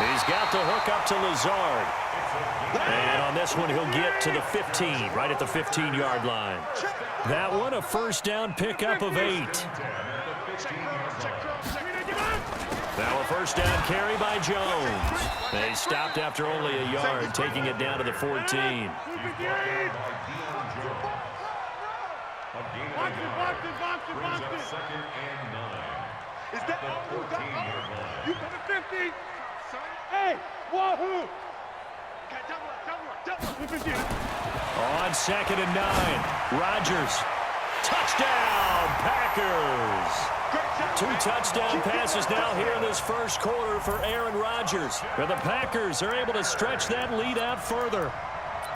He's got the hook up to Lazard. And on this one, he'll get to the 15, right at the 15-yard line. That one, a first down pickup of 8. Now a first down carry by Jones. They stopped after only a yard, taking it down to the 14. Box it. Second and 9. Is that all you got? You got a 50. Hey, wahoo! On second and 9, Rodgers. Touchdown, Packers! 2 touchdown passes now here in this first quarter for Aaron Rodgers. And the Packers are able to stretch that lead out further.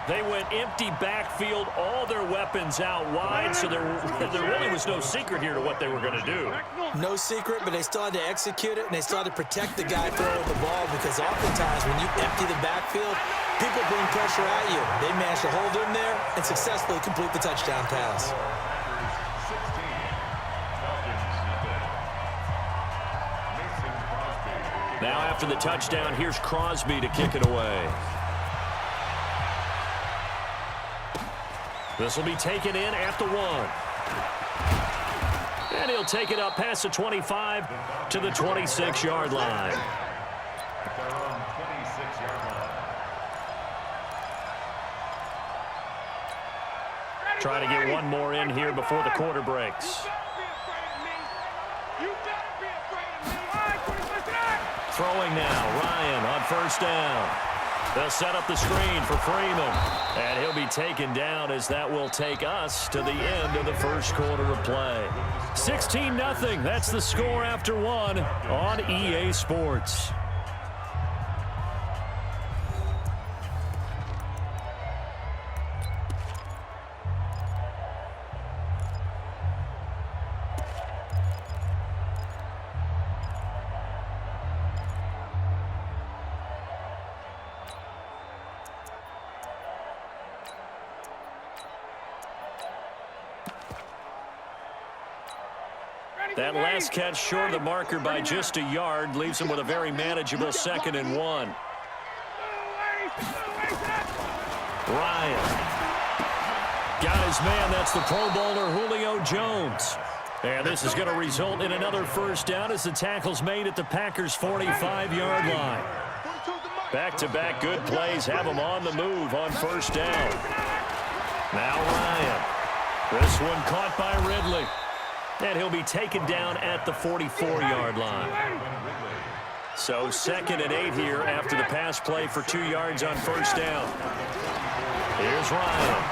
They went empty backfield, all their weapons out wide, so there really was no secret here to what they were going to do. No secret, but they still had to execute it, and they still had to protect the guy throwing the ball, because oftentimes when you empty the backfield, people bring pressure at you. They managed to hold him there and successfully complete the touchdown pass. Now after the touchdown, here's Crosby to kick it away. This will be taken in at the 1. And he'll take it up past the 25 to the 26-yard line. Try to get one more in here before the quarter breaks. Throwing now, Ryan on first down. They'll set up the screen for Freeman. And he'll be taken down as that will take us to the end of the first quarter of play. 16-0. That's the score after 1 on EA Sports. That last catch short of the marker by just a yard leaves him with a very manageable 2nd and 1. Ryan got his man. That's the Pro Bowler Julio Jones. And this is going to result in another first down as the tackle's made at the Packers' 45-yard line. Back-to-back good plays have him on the move on first down. Now Ryan. This one caught by Ridley. And he'll be taken down at the 44-yard line. So 2nd and 8 here after the pass play for 2 yards on first down. Here's Ryan.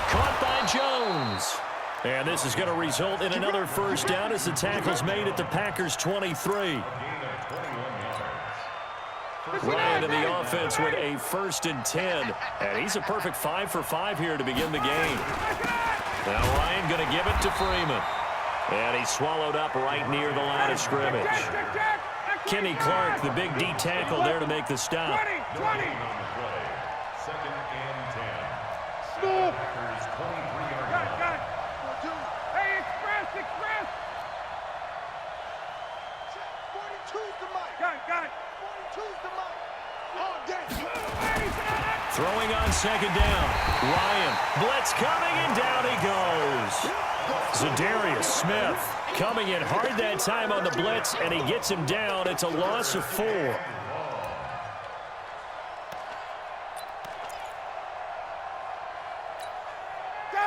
Caught by Jones. And this is going to result in another first down as the tackle's made at the Packers' 23. Ryan in the offense with a 1st and 10. And he's a perfect 5 for 5 here to begin the game. Now Ryan going to give it to Freeman. And he's swallowed up right near the line of scrimmage. Kenny Clark, the big D tackle there to make the stop. 2nd and 10. Packers 23-yard line. Hey, express. 42's the mic. Got it. 42's the mic. All day. Throwing on 2nd down. Ryan, blitz coming, and down he goes. Zadarius Smith coming in hard that time on the blitz, and he gets him down. It's a loss of 4.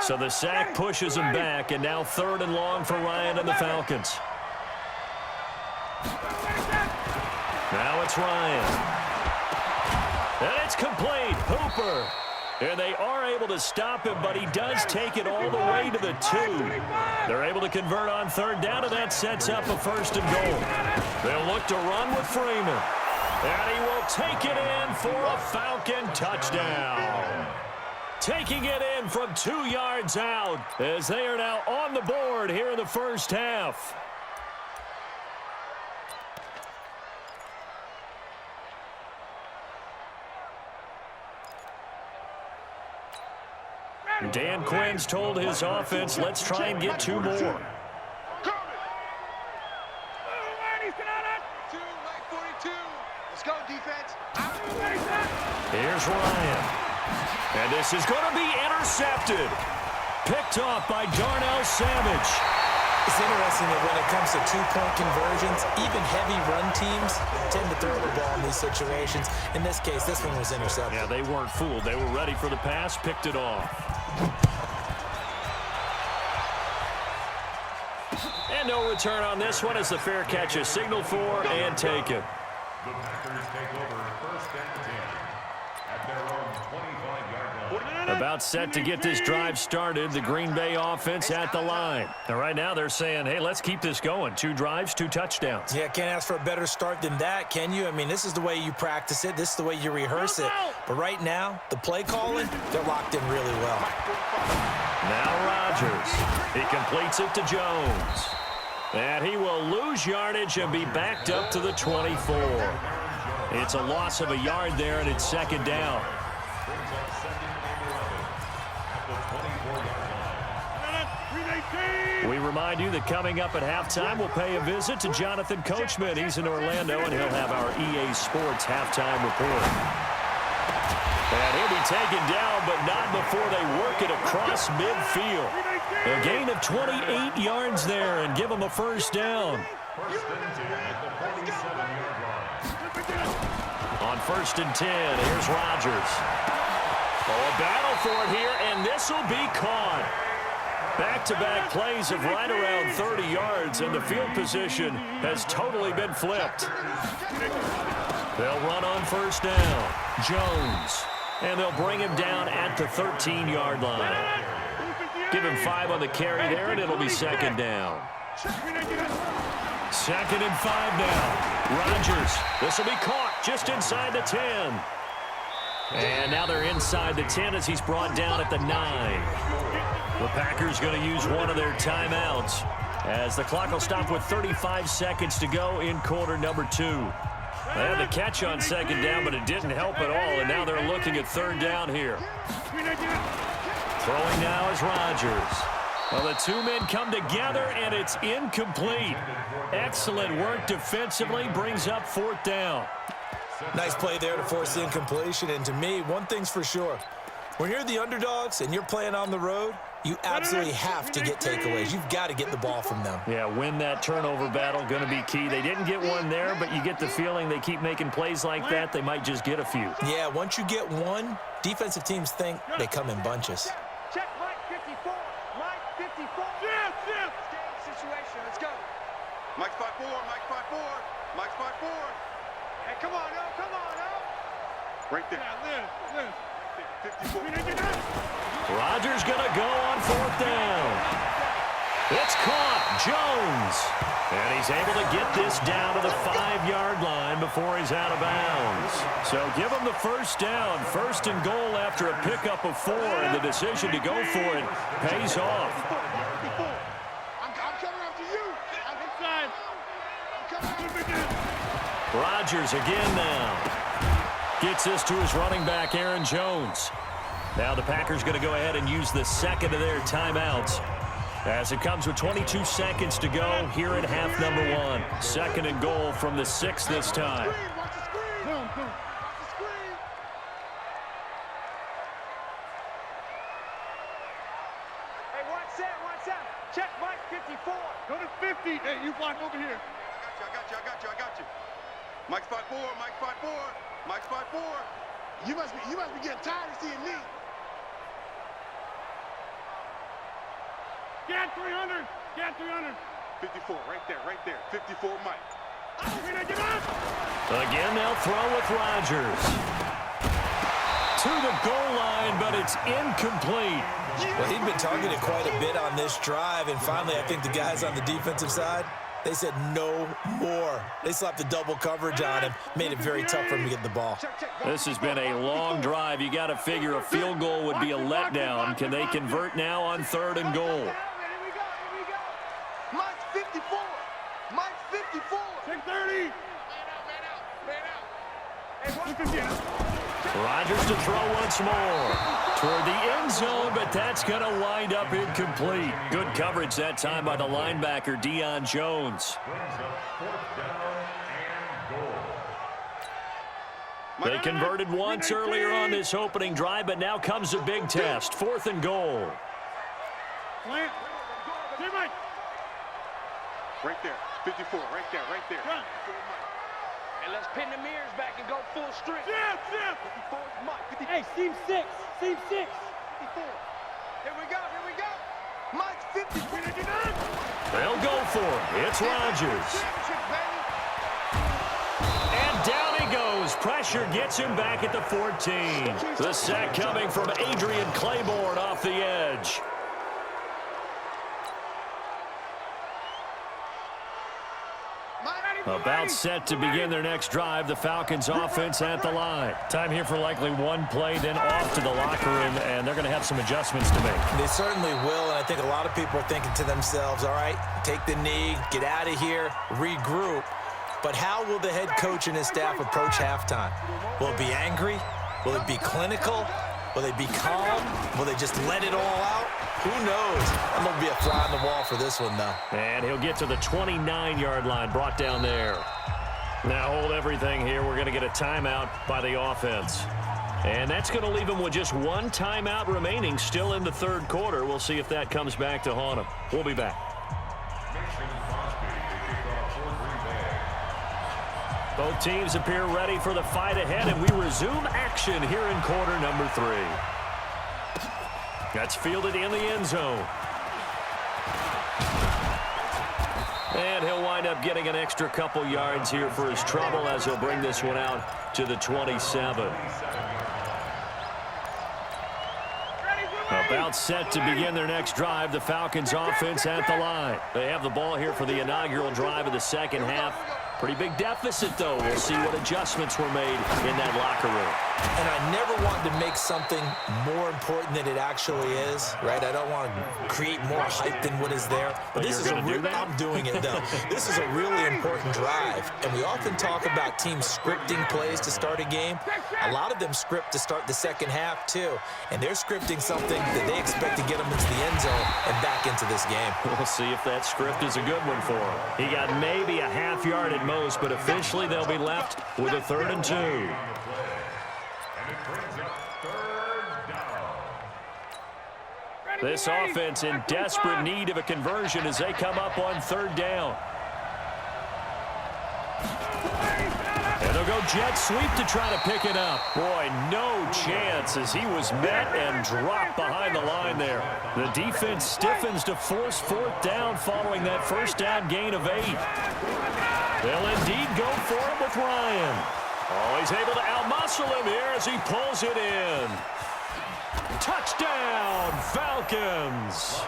So the sack pushes him back, and now 3rd and long for Ryan and the Falcons. Now it's Ryan. And it's complete. Hooper. And they are able to stop him, but he does take it all the way to the 2. They're able to convert on 3rd down, and that sets up a 1st and goal. They'll look to run with Freeman. And he will take it in for a Falcon touchdown. Taking it in from 2 yards out as they are now on the board here in the first half. Dan Quinn's told his offense, let's try and get 2 more. Let's go, defense. Here's Ryan. And this is going to be intercepted. Picked off by Darnell Savage. It's interesting that when it comes to two-point conversions, even heavy run teams tend to throw the ball in these situations. In this case, this one was intercepted. Yeah, they weren't fooled. They were ready for the pass, picked it off. And no return on this one as the fair catch is signaled for and taken. The Packers take over first and 10 at their own 25-yard line. About set to get this drive started, the Green Bay offense at the line. Now, right now they're saying, hey, let's keep this going. 2 drives, 2 touchdowns. Yeah, can't ask for a better start than that, can you? I mean, this is the way you practice it. This is the way you rehearse it. But right now, the play calling, they're locked in really well. Now Rodgers. He completes it to Jones. And he will lose yardage and be backed up to the 24. It's a loss of a yard there, and it's second down. Brings up second and 11 at the 24-yard line. We remind you that coming up at halftime, we'll pay a visit to Jonathan Coachman. He's in Orlando, and he'll have our EA Sports halftime report. And he'll be taken down, but not before they work it across midfield. A gain of 28 yards there and give him a first down. First and 10 at the 47-yard line. On first and 10, here's Rodgers. Oh, a battle for it here, and this will be caught. Back-to-back plays of right around 30 yards, and the field position has totally been flipped. They'll run on first down. Jones. And they'll bring him down at the 13-yard line. Give him 5 on the carry there, and it'll be second down. Second and 5 now. Rodgers. This will be caught just inside the 10. And now they're inside the 10 as he's brought down at the 9. The Packers going to use one of their timeouts as the clock will stop with 35 seconds to go in quarter number 2. They had the catch on second down, but it didn't help at all, and now they're looking at third down here. Throwing now is Rodgers. Well, the 2 men come together, and it's incomplete. Excellent work defensively, brings up fourth down. Nice play there to force the incompletion, and to me, one thing's for sure. When you're the underdogs and you're playing on the road, you absolutely have to get takeaways. You've got to get the ball from them. Yeah, win that turnover battle, going to be key. They didn't get one there, but you get the feeling they keep making plays like that, they might just get a few. Yeah, once you get one, defensive teams think they come in bunches. Check Mike 54. Mike 54. Yes, yes. Situation. Let's go. Mike 54. Mike 54. Mike 54. Hey, come on, no, come on, no. Right there. Yeah, Liz. 54. Rodgers going to go on fourth down. It's caught. Jones. And he's able to get this down to the 5-yard line before he's out of bounds. So give him the first down. First and goal after a pickup of 4, and the decision to go for it pays off. I'm coming after you. I'm inside. I'm coming after you. Rodgers again now. Gets this to his running back, Aaron Jones. Now the Packers going to go ahead and use the second of their timeouts as it comes with 22 seconds to go here at half number 1. Second and goal from the 6 this time. Watch the screen. Watch the screen. Hey, watch that. Check Mike 54. Go to 50. Hey, you block over here. I got you. Mike's 5-4. Mike's 5-4. Mike's 5-4. You must be getting tired of seeing me. Get 300. 54, right there. 54, Mike. Again, they'll throw with Rodgers. To the goal line, but it's incomplete. Well, he'd been targeted quite a bit on this drive, and finally I think the guys on the defensive side, they said no more. They slapped the double coverage on him, made it very tough for him to get the ball. This has been a long drive. You got to figure a field goal would be a letdown. Can they convert now on third and goal? Here we go. Mike's 54. Mike's 54. 630. Man out. Rodgers to throw once more. Toward the end zone, but that's going to wind up incomplete. Good coverage that time by the linebacker, Deion Jones. Brings up fourth down and goal. They converted once earlier on this opening drive, but now comes a big test. 4th and goal. Right there. 54. Right there. And let's pin the mirrors back and go full strength. 54 is Mike. Hey, seam 6. 54. Here we go. Mike's 54. They'll go for it. It's Rodgers. And down he goes. Pressure gets him back at the 14. The sack coming from Adrian Claiborne off the edge. About set to begin their next drive. The Falcons offense at the line. Time here for likely one play, then off to the locker room, and they're going to have some adjustments to make. They certainly will, and I think a lot of people are thinking to themselves, all right, take the knee, get out of here, regroup. But how will the head coach and his staff approach halftime? Will it be angry? Will it be clinical? Will they be calm? Will they just let it all out? Who knows? I'm going to be a fly on the wall for this one, though. And he'll get to the 29-yard line, brought down there. Now hold everything here. We're going to get a timeout by the offense. And that's going to leave him with just one timeout remaining still in the third quarter. We'll see if that comes back to haunt him. We'll be back. Both teams appear ready for the fight ahead, and we resume action here in quarter number 3. That's fielded in the end zone. And he'll wind up getting an extra couple yards here for his trouble as he'll bring this one out to the 27. About set to begin their next drive. The Falcons offense at the line. They have the ball here for the inaugural drive of the second half. Pretty big deficit, though. We'll see what adjustments were made in that locker room. And I never want to make something more important than it actually is, right? I don't want to create more hype than what is there. But this is I'm doing it, though. This is a really important drive. And we often talk about teams scripting plays to start a game. A lot of them script to start the second half, too. And they're scripting something that they expect to get them into the end zone and back into this game. We'll see if that script is a good one for him. He got maybe a half yard at most, but officially they'll be left with a 3rd and 2. This offense in desperate need of a conversion as they come up on 3rd down. And they'll go jet sweep to try to pick it up. Boy, no chance as he was met and dropped behind the line there. The defense stiffens to force 4th down following that first down gain of 8. They'll indeed go for it with Ryan. Oh, he's able to outmuscle him here as he pulls it in. Touchdown, Falcons.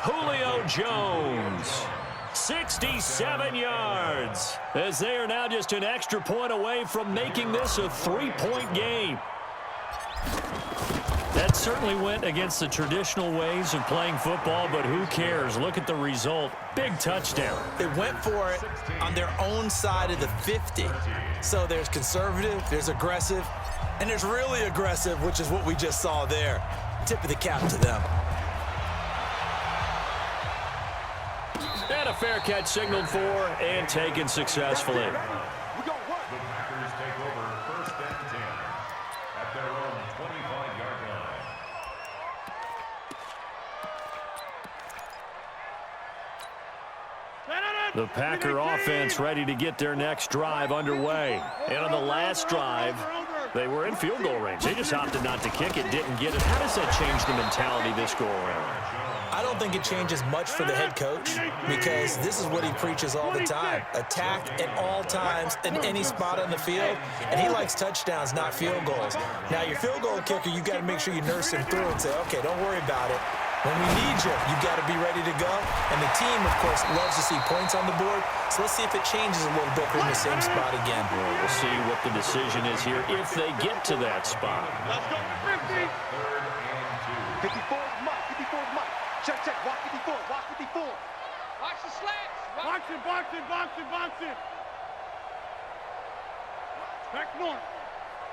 Julio Jones. 67 yards as they are now just an extra point away from making this a 3-point game. That certainly went against the traditional ways of playing football, but who cares? Look at the result. Big touchdown. They went for it on their own side of the 50. So there's conservative, there's aggressive, and there's really aggressive, which is what we just saw there. Tip of the cap to them. And a fair catch signaled for and taken successfully. The Packers take over 1st and 10 at their own 25-yard line. The Packer offense ready to get their next drive underway. And on the last drive, they were in field goal range. They just opted not to kick it, didn't get it. How does that change the mentality this go around? I don't think it changes much for the head coach because this is what he preaches all the time. Attack at all times in any spot on the field, and he likes touchdowns, not field goals. Now, your field goal kicker, you got to make sure you nurse him through and say, okay, don't worry about it. When we need you, you got to be ready to go. And the team, of course, loves to see points on the board. So let's see if it changes a little bit from the same spot again. Well, we'll see what the decision is here if they get to that spot. Let's go to 50. 54 is Mike. 54 is Mike. Check, check. Walk 54. Walk 54. Watch the slants. Box it, box it, box it, box it. Back north.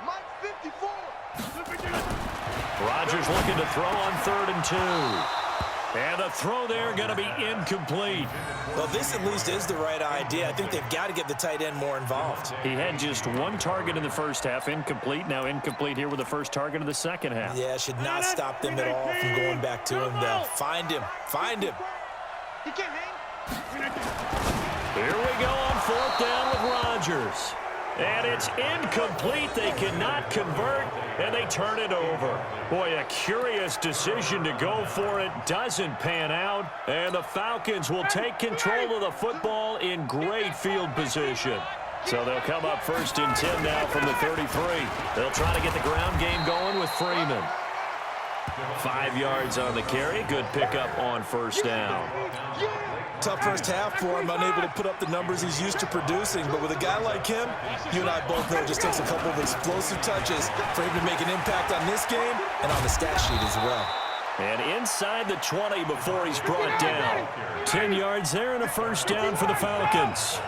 Mike 54. Rodgers looking to throw on 3rd and 2. And the throw there going to be incomplete. Well, this at least is the right idea. I think they've got to get the tight end more involved. He had just one target in the first half, incomplete. Now incomplete here with the first target of the second half. Yeah, should not stop them at all from going back to him, though. Find him. Find him. He can't hang. Here we go on fourth down with Rodgers. And it's incomplete. They cannot convert, and they turn it over. Boy, a curious decision to go for it. Doesn't pan out, and the Falcons will take control of the football in great field position. So they'll come up first and 10 now from the 33. They'll try to get the ground game going with Freeman. 5 yards on the carry. Good pickup on first down. Tough first half for him, unable to put up the numbers he's used to producing. But with a guy like him, you and I both know it just takes a couple of explosive touches for him to make an impact on this game and on the stat sheet as well. And inside the 20 before he's brought down. 10 yards there and a first down for the Falcons.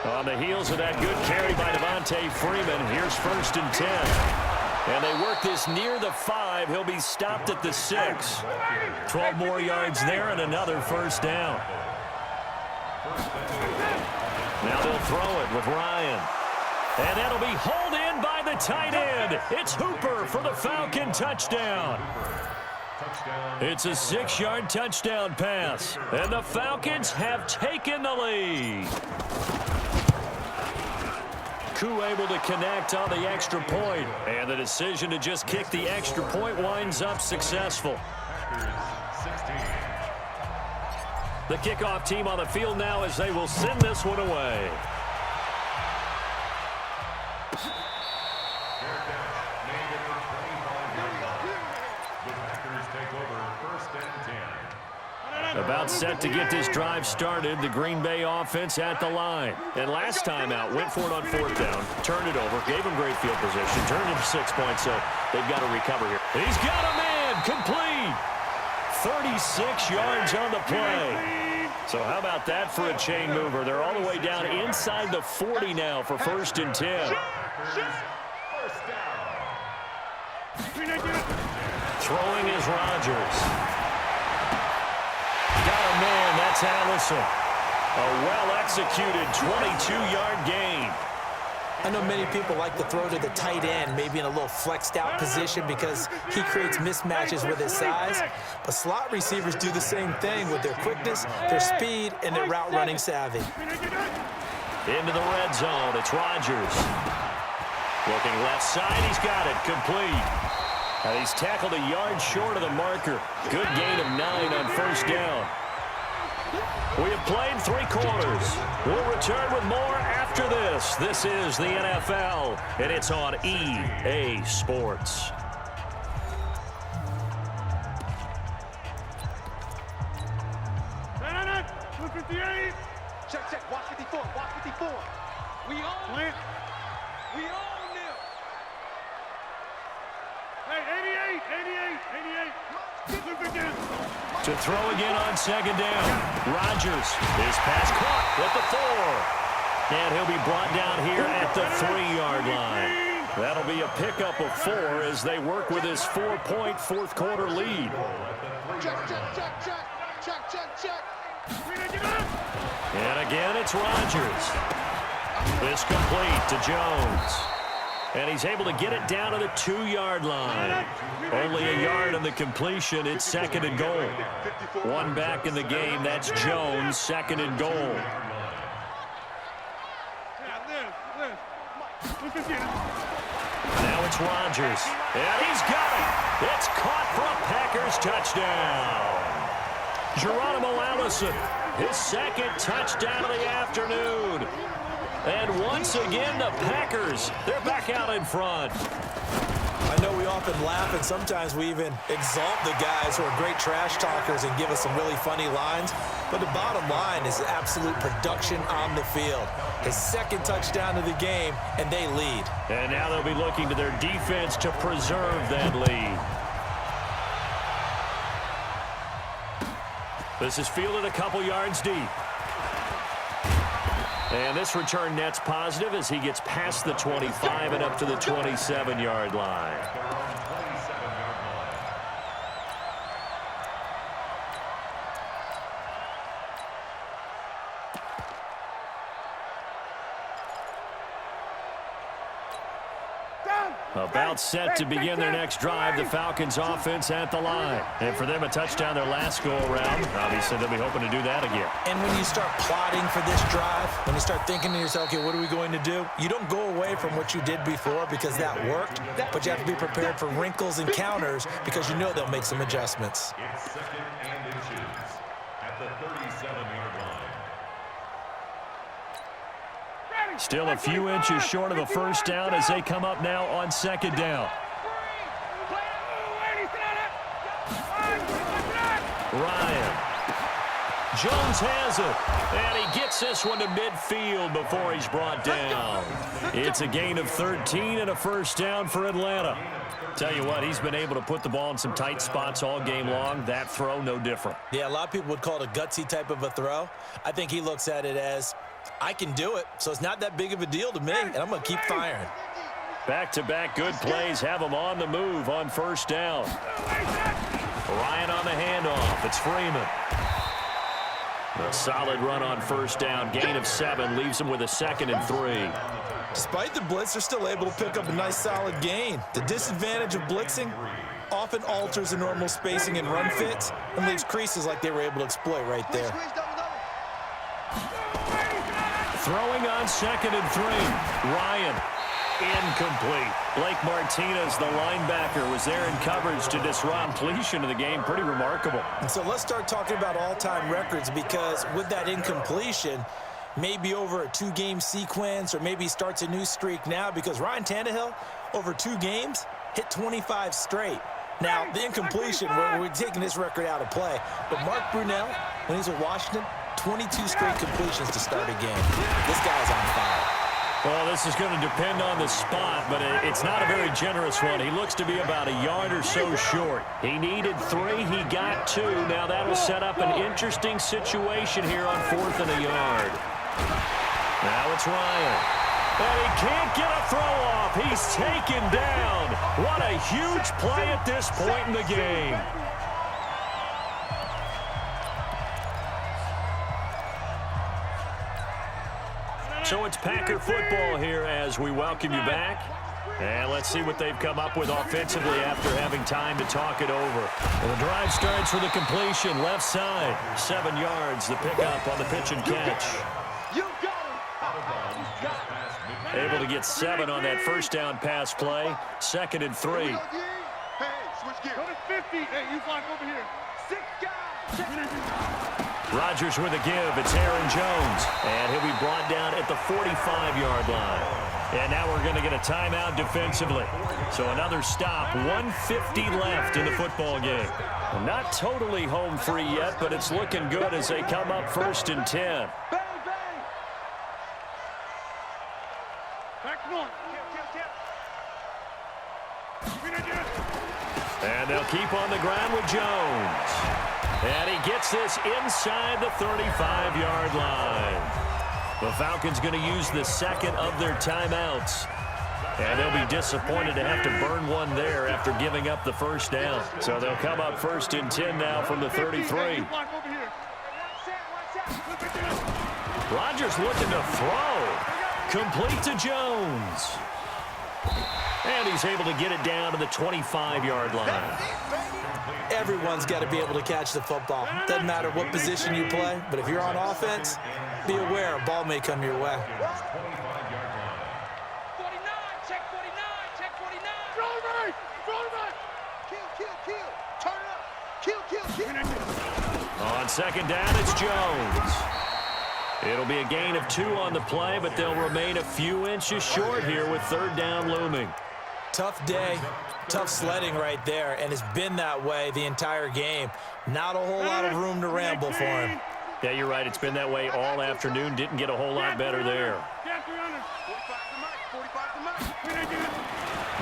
On the heels of that good carry by Devontae Freeman, here's first and 10. And they work this near the 5. He'll be stopped at the 6. 12 more yards there and another first down. Now they'll throw it with Ryan. And that'll be hauled in by the tight end. It's Hooper for the Falcon touchdown. It's a 6-yard touchdown pass. And the Falcons have taken the lead. Koo able to connect on the extra point. And the decision to just kick the extra point winds up successful. The kickoff team on the field now as they will send this one away. About set to get this drive started, the Green Bay offense at the line. And last time out, went for it on fourth down, turned it over, gave him great field position, turned it 6 points, so they've got to recover here. He's got a man, complete. 36 yards on the play. So how about that for a chain mover? They're all the way down inside the 40 now for first and 10. Throwing is Rodgers. Got a man, that's Allison. A well-executed 22-yard gain. I know many people like to throw to the tight end, maybe in a little flexed-out position because he creates mismatches with his size. But slot receivers do the same thing with their quickness, their speed, and their route-running savvy. Into the red zone, it's Rodgers. Looking left side, he's got it, complete. He's tackled a yard short of the marker. Good gain of 9 on first down. We have played 3 quarters. We'll return with more after this. This is the NFL, and it's on EA Sports. Check, check. Watch 54. Watch 54. We own it. We own them. Hey, 88. To throw again on second down. Rodgers, his pass caught at the 4. And he'll be brought down here at the 3-yard line. That'll be a pickup of 4 as they work with his 4-point fourth-quarter lead. Check, check, check, check. Check, check, check. And again, it's Rodgers. This complete to Jones. And he's able to get it down to the 2-yard line. Only a yard on the completion. It's second and goal. 1 back in the game. That's Jones, second and goal. Now it's Rodgers. And he's got it. It's caught for a Packers touchdown. Geronimo Allison, his second touchdown of the afternoon. And once again, the Packers, they're back out in front. I know we often laugh, and sometimes we even exalt the guys who are great trash talkers and give us some really funny lines. But the bottom line is absolute production on the field. His second touchdown of the game, and they lead. And now they'll be looking to their defense to preserve that lead. This is fielded a couple yards deep. And this return net's positive as he gets past the 25 and up to the 27-yard line. About set to begin their next drive. The Falcons offense at the line. And for them, a touchdown their last go-around. Obviously, they'll be hoping to do that again. And when you start plotting for this drive, when you start thinking to yourself, okay, what are we going to do? You don't go away from what you did before because that worked, but you have to be prepared for wrinkles and counters because you know they'll make some adjustments. It's second and inches at the 37-yard line. Still a few inches short of a first down as they come up now on second down. Ryan. Jones has it, and he gets this one to midfield before he's brought down. It's a gain of 13 and a first down for Atlanta. Tell you what, he's been able to put the ball in some tight spots all game long. That throw, no different. Yeah, a lot of people would call it a gutsy type of a throw. I think he looks at it as, I can do it, so it's not that big of a deal to me, and I'm going to keep firing. Back-to-back good plays have him on the move on first down. Ryan on the handoff. It's Freeman. A solid run on first down. Gain of 7 leaves him with a 2nd and 3. Despite the blitz, they're still able to pick up a nice solid gain. The disadvantage of blitzing often alters the normal spacing and run fits and leaves creases like they were able to exploit right there. Throwing on 2nd and 3. Ryan. Incomplete. Blake Martinez, the linebacker, was there in coverage to disrupt completion of the game. Pretty remarkable. And so let's start talking about all-time records, because with that incompletion, maybe over a 2-game sequence, or maybe starts a new streak now, because Ryan Tannehill, over 2 games, hit 25 straight. Now, the incompletion, we're taking this record out of play, but Mark Brunell, when he's with Washington, 22 straight completions to start a game. This guy's on fire. Well, this is going to depend on the spot, but it's not a very generous one. He looks to be about a yard or so short. He needed 3. He got 2. Now that'll set up an interesting situation here on 4th and a yard. Now it's Ryan. And he can't get a throw off. He's taken down. What a huge play at this point in the game. So it's Packer football here as we welcome you back. And let's see what they've come up with offensively after having time to talk it over. Well, the drive starts with a completion, left side. 7 yards, the pickup on the pitch and catch. Able to get 7 on that first down pass play. 2nd and 3. Hey, switch gears. Go to 50. Hey, you block over here. 6 guys. Rodgers with a give. It's Aaron Jones. And he'll be brought down at the 45-yard line. And now we're going to get a timeout defensively. So another stop. 1:50 left in the football game. Well, not totally home free yet, but it's looking good as they come up 1st and 10. Bang, bang. Back one. And they'll keep on the ground with Jones. And he gets this inside the 35-yard line. The Falcons going to use the 2nd of their timeouts. And they'll be disappointed to have to burn one there after giving up the first down. So they'll come up 1st and 10 now from the 33. Rodgers looking to throw. Complete to Jones. And he's able to get it down to the 25-yard line. Everyone's got to be able to catch the football. Doesn't matter what position you play, but if you're on offense, be aware a ball may come your way. 49, check 49, check 49. Throw right. Kill. Turn up. On 2nd down, it's Jones. It'll be a gain of 2 on the play, but they'll remain a few inches short here with 3rd down looming. Tough day, tough sledding right there, and it's been that way the entire game. Not a whole lot of room to ramble for him. Yeah, you're right. It's been that way all afternoon. Didn't get a whole lot better there.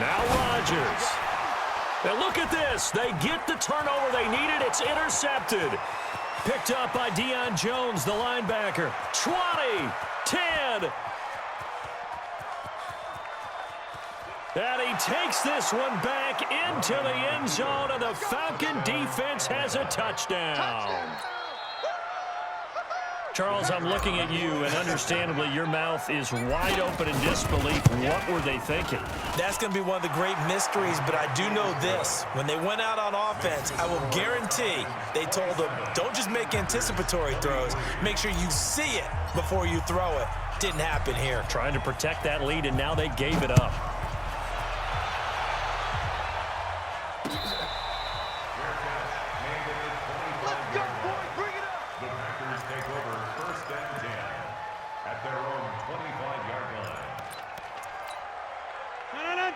Now Rodgers. And look at this. They get the turnover they needed. It's intercepted. Picked up by Deion Jones, the linebacker. 20, 10. And he takes this one back into the end zone, and the Falcon defense has a touchdown. Charles, I'm looking at you, and understandably, your mouth is wide open in disbelief. What were they thinking? That's going to be one of the great mysteries, but I do know this. When they went out on offense, I will guarantee they told them, don't just make anticipatory throws. Make sure you see it before you throw it. Didn't happen here. Trying to protect that lead, and now they gave it up.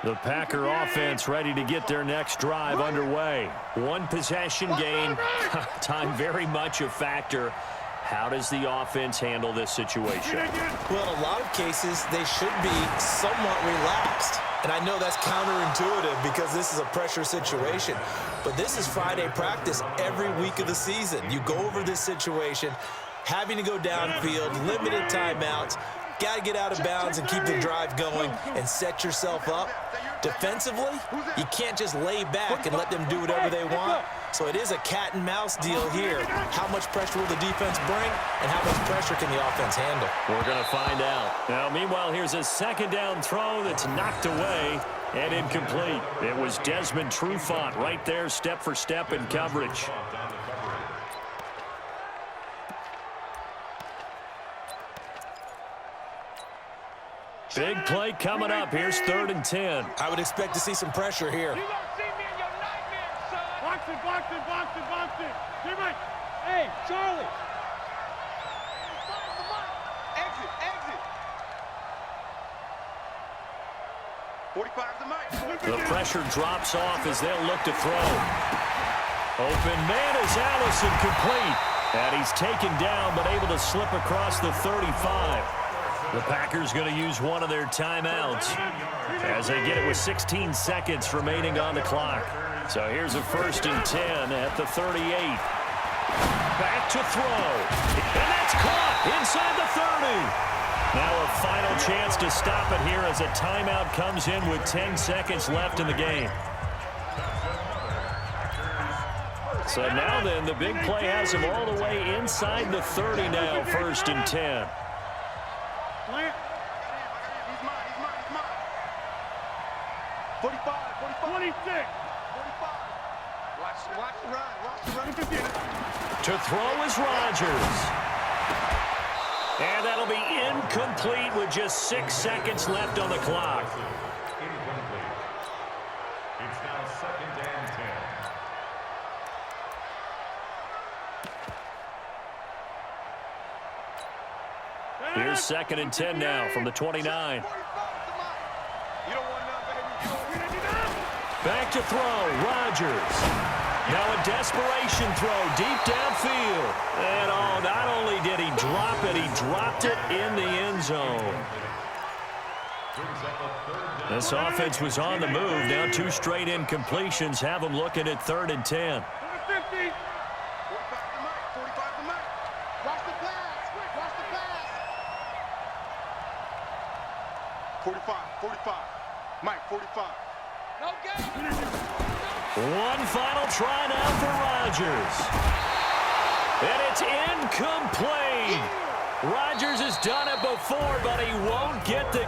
The Packer offense ready to get their next drive underway. One possession gain. Time very much a factor. How does the offense handle this situation? Well, in a lot of cases, they should be somewhat relaxed. And I know that's counterintuitive because this is a pressure situation. But this is Friday practice every week of the season. You go over this situation, having to go downfield, limited timeouts. Got to get out of bounds and keep the drive going and set yourself up. Defensively, you can't just lay back and let them do whatever they want. So it is a cat and mouse deal here. How much pressure will the defense bring and how much pressure can the offense handle? We're going to find out. Now, meanwhile, here's a second down throw that's knocked away and incomplete. It was Desmond Trufant right there, step for step in coverage. Big play coming up. Here's 3rd and 10. I would expect to see some pressure here. You don't see me in your nightmares, son. Box it, box it, box it, box it. Jimmy. Hey, Charlie. Exit, exit. 45 to Mike. The pressure drops off as they'll look to throw. Open man is Allison, complete. And he's taken down but able to slip across the 35. The Packers going to use one of their timeouts as they get it with 16 seconds remaining on the clock. So here's a 1st and 10 at the 38. Back to throw. And that's caught inside the 30. Now a final chance to stop it here as a timeout comes in with 10 seconds left in the game. So now then, the big play has him all the way inside the 30 now, 1st and 10. He's mine, he's mine. 45, 26. 45. Watch the run, To throw is Rodgers. And that'll be incomplete with just 6 seconds left on the clock. Incomplete. It's now 2nd and 10. Here's 2nd and 10 now from the 29. You don't want none, baby. Back to throw, Rodgers. Now a desperation throw deep downfield. And not only did he drop it, he dropped it in the end zone. This offense was on the move. Now 2 straight incompletions have them looking at 3rd and 10. 50. 45 to Mike. 45 to Mike. Watch the pass. Watch the pass. 45. Mike, 45. No game. One final try now for Rodgers. And it's incomplete. Rodgers has done it before, but he won't get the...